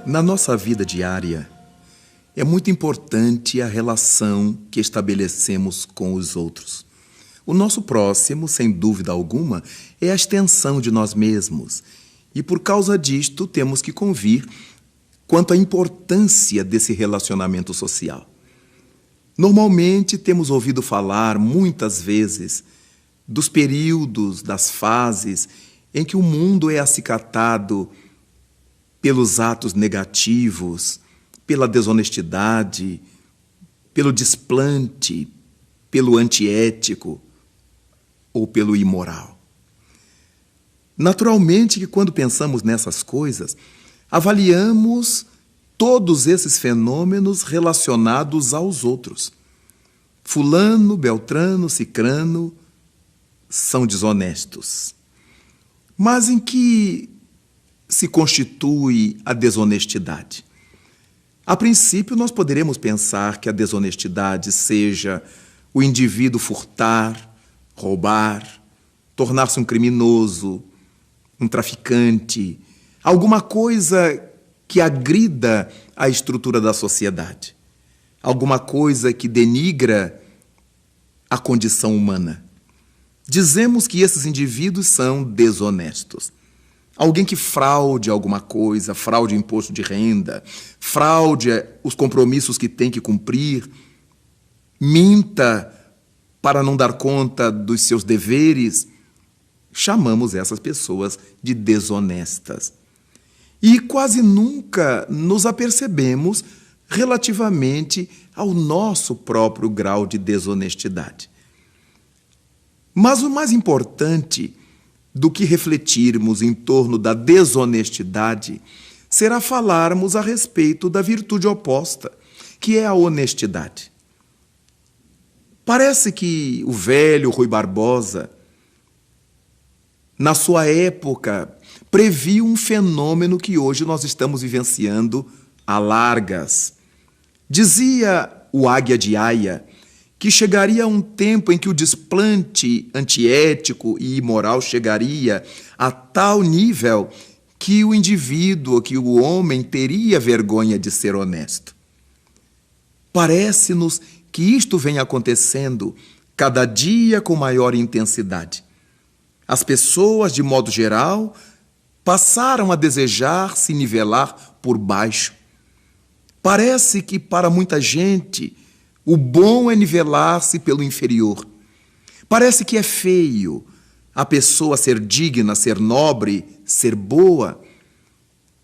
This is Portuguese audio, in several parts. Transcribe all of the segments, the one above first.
Na nossa vida diária, é muito importante a relação que estabelecemos com os outros. O nosso próximo, sem dúvida alguma, é a extensão de nós mesmos. E por causa disto, temos que convir quanto à importância desse relacionamento social. Normalmente, temos ouvido falar, muitas vezes, dos períodos, das fases em que o mundo é acicatado pelos atos negativos, pela desonestidade, pelo desplante, pelo antiético ou pelo imoral. Naturalmente que quando pensamos nessas coisas, avaliamos todos esses fenômenos relacionados aos outros. Fulano, Beltrano, Cicrano são desonestos. Mas em que se constitui a desonestidade? A princípio, nós poderemos pensar que a desonestidade seja o indivíduo furtar, roubar, tornar-se um criminoso, um traficante, alguma coisa que agrida a estrutura da sociedade, alguma coisa que denigra a condição humana. Dizemos que esses indivíduos são desonestos. Alguém que fraude alguma coisa, fraude imposto de renda, fraude os compromissos que tem que cumprir, minta para não dar conta dos seus deveres, chamamos essas pessoas de desonestas. E quase nunca nos apercebemos relativamente ao nosso próprio grau de desonestidade. Mas o mais importante do que refletirmos em torno da desonestidade será falarmos a respeito da virtude oposta, que é a honestidade. Parece que o velho Rui Barbosa, na sua época, previu um fenômeno que hoje nós estamos vivenciando a largas. Dizia o Águia de Aia que chegaria um tempo em que o desplante antiético e imoral chegaria a tal nível que o indivíduo, que o homem teria vergonha de ser honesto. Parece-nos que isto vem acontecendo cada dia com maior intensidade. As pessoas, de modo geral, passaram a desejar se nivelar por baixo. Parece que para muita gente o bom é nivelar-se pelo inferior. Parece que é feio a pessoa ser digna, ser nobre, ser boa.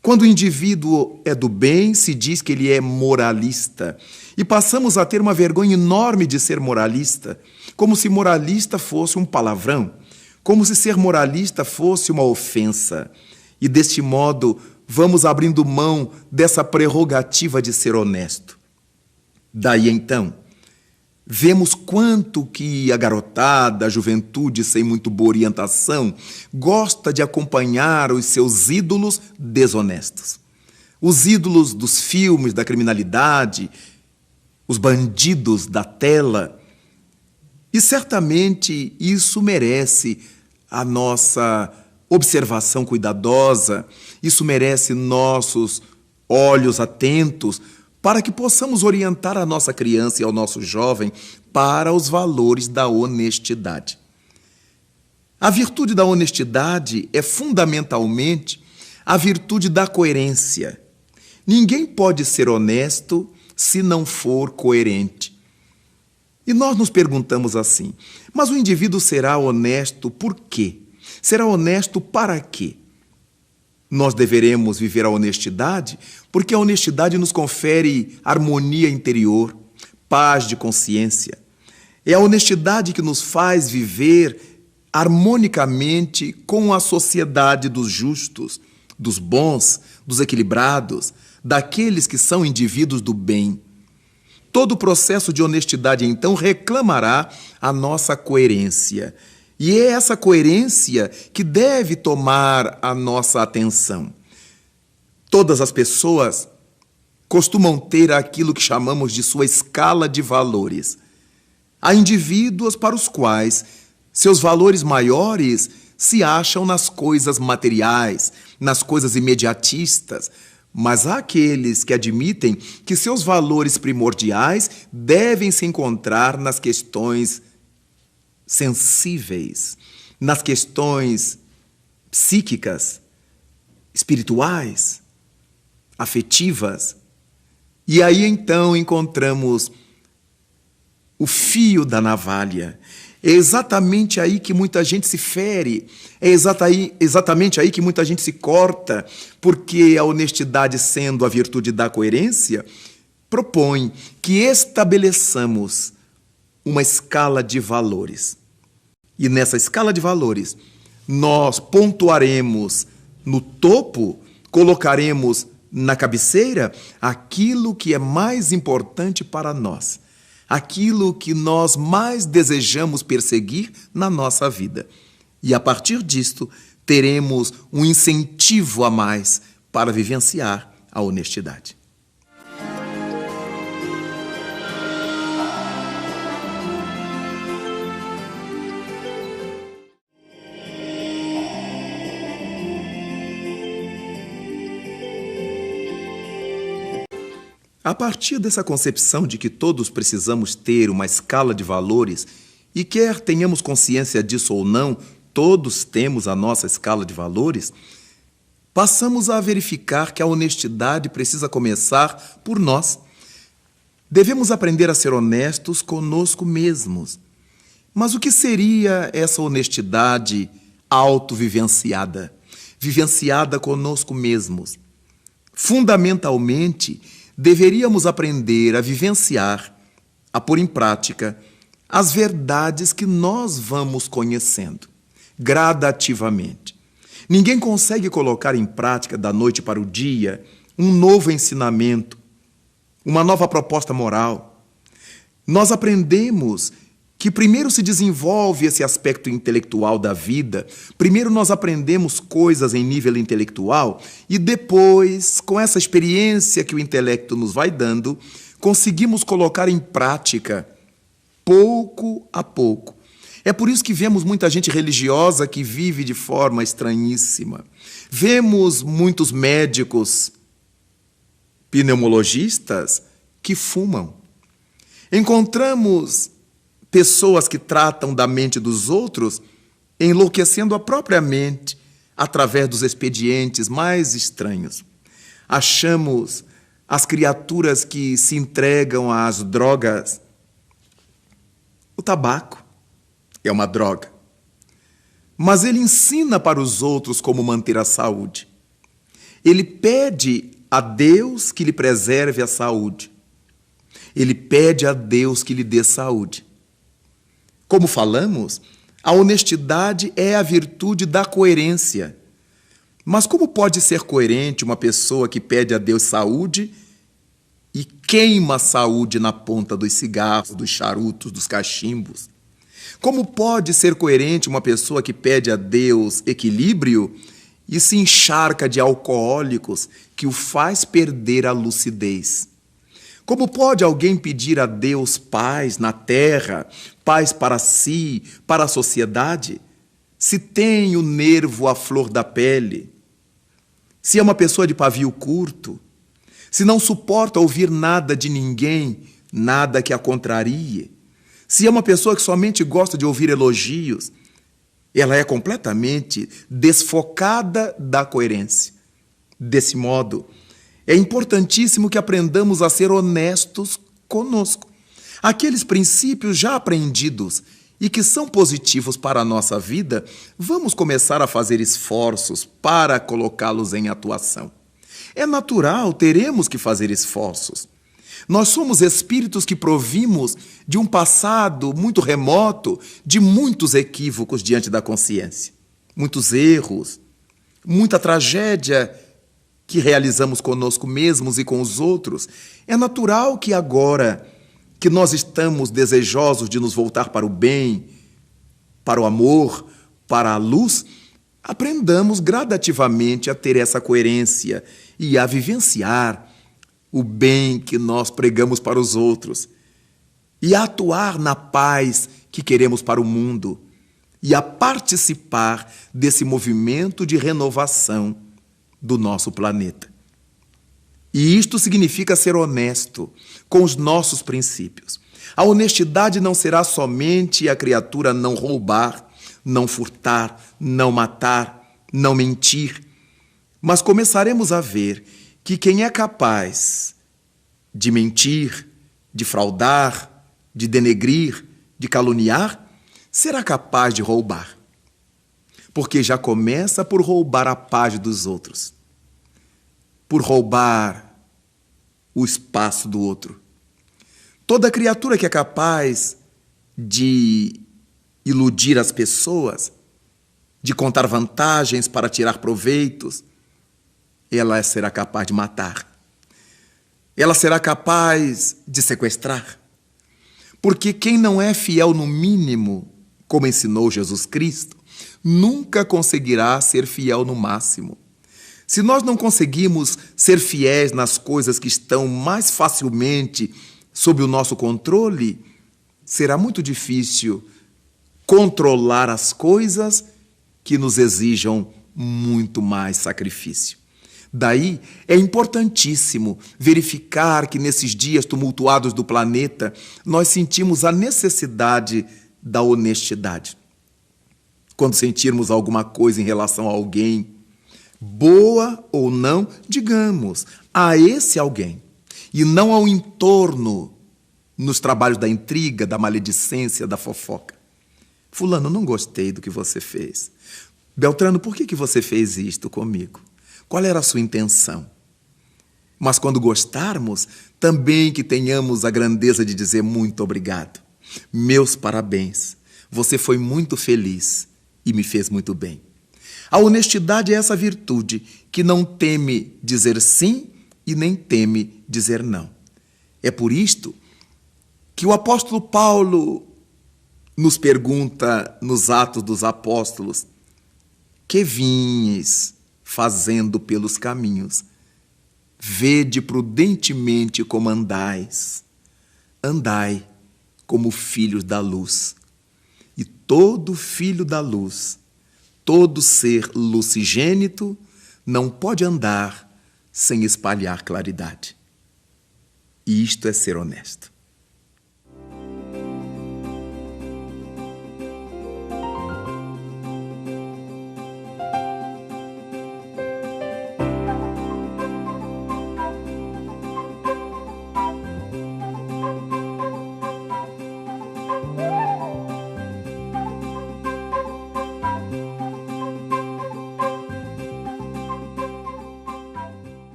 Quando o indivíduo é do bem, se diz que ele é moralista. E passamos a ter uma vergonha enorme de ser moralista, como se moralista fosse um palavrão, como se ser moralista fosse uma ofensa. E deste modo, vamos abrindo mão dessa prerrogativa de ser honesto. Daí então, vemos quanto que a garotada, a juventude sem muito boa orientação, gosta de acompanhar os seus ídolos desonestos. Os ídolos dos filmes, da criminalidade, os bandidos da tela. E certamente isso merece a nossa observação cuidadosa, isso merece nossos olhos atentos, para que possamos orientar a nossa criança e ao nosso jovem para os valores da honestidade. A virtude da honestidade é fundamentalmente a virtude da coerência. Ninguém pode ser honesto se não for coerente. E nós nos perguntamos assim, mas o indivíduo será honesto por quê? Será honesto para quê? Nós deveremos viver a honestidade porque a honestidade nos confere harmonia interior, paz de consciência. É a honestidade que nos faz viver harmonicamente com a sociedade dos justos, dos bons, dos equilibrados, daqueles que são indivíduos do bem. Todo o processo de honestidade, então, reclamará a nossa coerência. E é essa coerência que deve tomar a nossa atenção. Todas as pessoas costumam ter aquilo que chamamos de sua escala de valores. Há indivíduos para os quais seus valores maiores se acham nas coisas materiais, nas coisas imediatistas, Mas há aqueles que admitem que seus valores primordiais devem se encontrar nas questões sensíveis, nas questões psíquicas, espirituais, afetivas. E aí então encontramos o fio da navalha. É exatamente aí que muita gente se fere, é exatamente aí que muita gente se corta, porque a honestidade, sendo a virtude da coerência, propõe que estabeleçamos uma escala de valores. E nessa escala de valores, nós pontuaremos no topo, colocaremos na cabeceira aquilo que é mais importante para nós, aquilo que nós mais desejamos perseguir na nossa vida. E a partir disto, teremos um incentivo a mais para vivenciar a honestidade. A partir dessa concepção de que todos precisamos ter uma escala de valores, e quer tenhamos consciência disso ou não, todos temos a nossa escala de valores, passamos a verificar que a honestidade precisa começar por nós. Devemos aprender a ser honestos conosco mesmos. Mas o que seria essa honestidade autovivenciada, vivenciada conosco mesmos? Fundamentalmente, deveríamos aprender a vivenciar, a pôr em prática, as verdades que nós vamos conhecendo, gradativamente. Ninguém consegue colocar em prática da noite para o dia um novo ensinamento, uma nova proposta moral. Nós aprendemos que primeiro se desenvolve esse aspecto intelectual da vida, primeiro nós aprendemos coisas em nível intelectual e depois, com essa experiência que o intelecto nos vai dando, conseguimos colocar em prática, pouco a pouco. É por isso que vemos muita gente religiosa que vive de forma estranhíssima. Vemos muitos médicos, pneumologistas, que fumam. Encontramos pessoas que tratam da mente dos outros, enlouquecendo a própria mente através dos expedientes mais estranhos. Achamos as criaturas que se entregam às drogas. O tabaco é uma droga, mas ele ensina para os outros como manter a saúde. Ele pede a Deus que lhe preserve a saúde. Ele pede a Deus que lhe dê saúde. Como falamos, a honestidade é a virtude da coerência. Mas como pode ser coerente uma pessoa que pede a Deus saúde e queima a saúde na ponta dos cigarros, dos charutos, dos cachimbos? Como pode ser coerente uma pessoa que pede a Deus equilíbrio e se encharca de alcoólicos que o faz perder a lucidez? Como pode alguém pedir a Deus paz na terra, paz para si, para a sociedade, se tem o nervo à flor da pele, se é uma pessoa de pavio curto, se não suporta ouvir nada de ninguém, nada que a contrarie, se é uma pessoa que somente gosta de ouvir elogios, ela é completamente desfocada da coerência. Desse modo, é importantíssimo que aprendamos a ser honestos conosco. Aqueles princípios já aprendidos e que são positivos para a nossa vida, vamos começar a fazer esforços para colocá-los em atuação. É natural, teremos que fazer esforços. Nós somos espíritos que provimos de um passado muito remoto, de muitos equívocos diante da consciência, muitos erros, muita tragédia que realizamos conosco mesmos e com os outros. É natural que agora que nós estamos desejosos de nos voltar para o bem, para o amor, para a luz, aprendamos gradativamente a ter essa coerência e a vivenciar o bem que nós pregamos para os outros e a atuar na paz que queremos para o mundo e a participar desse movimento de renovação do nosso planeta. E isto significa ser honesto com os nossos princípios. A honestidade não será somente a criatura não roubar, não furtar, não matar, não mentir, mas começaremos a ver que quem é capaz de mentir, de fraudar, de denegrir, de caluniar, será capaz de roubar. Porque já começa por roubar a paz dos outros, por roubar o espaço do outro. Toda criatura que é capaz de iludir as pessoas, de contar vantagens para tirar proveitos, ela será capaz de matar. Ela será capaz de sequestrar. Porque quem não é fiel no mínimo, como ensinou Jesus Cristo, nunca conseguirá ser fiel no máximo. Se nós não conseguimos ser fiéis nas coisas que estão mais facilmente sob o nosso controle, será muito difícil controlar as coisas que nos exijam muito mais sacrifício. Daí é importantíssimo verificar que nesses dias tumultuados do planeta, nós sentimos a necessidade da honestidade. Quando sentirmos alguma coisa em relação a alguém, boa ou não, digamos a esse alguém, e não ao entorno, nos trabalhos da intriga, da maledicência, da fofoca. Fulano, não gostei do que você fez. Beltrano, por que você fez isto comigo? Qual era a sua intenção? Mas quando gostarmos, também que tenhamos a grandeza de dizer muito obrigado. Meus parabéns, você foi muito feliz e me fez muito bem. A honestidade é essa virtude que não teme dizer sim e nem teme dizer não. É por isto que o apóstolo Paulo nos pergunta nos Atos dos Apóstolos: que vinhes fazendo pelos caminhos? Vede prudentemente como andais. Andai como filhos da luz. E todo filho da luz, todo ser lucigênito, não pode andar sem espalhar claridade. E isto é ser honesto.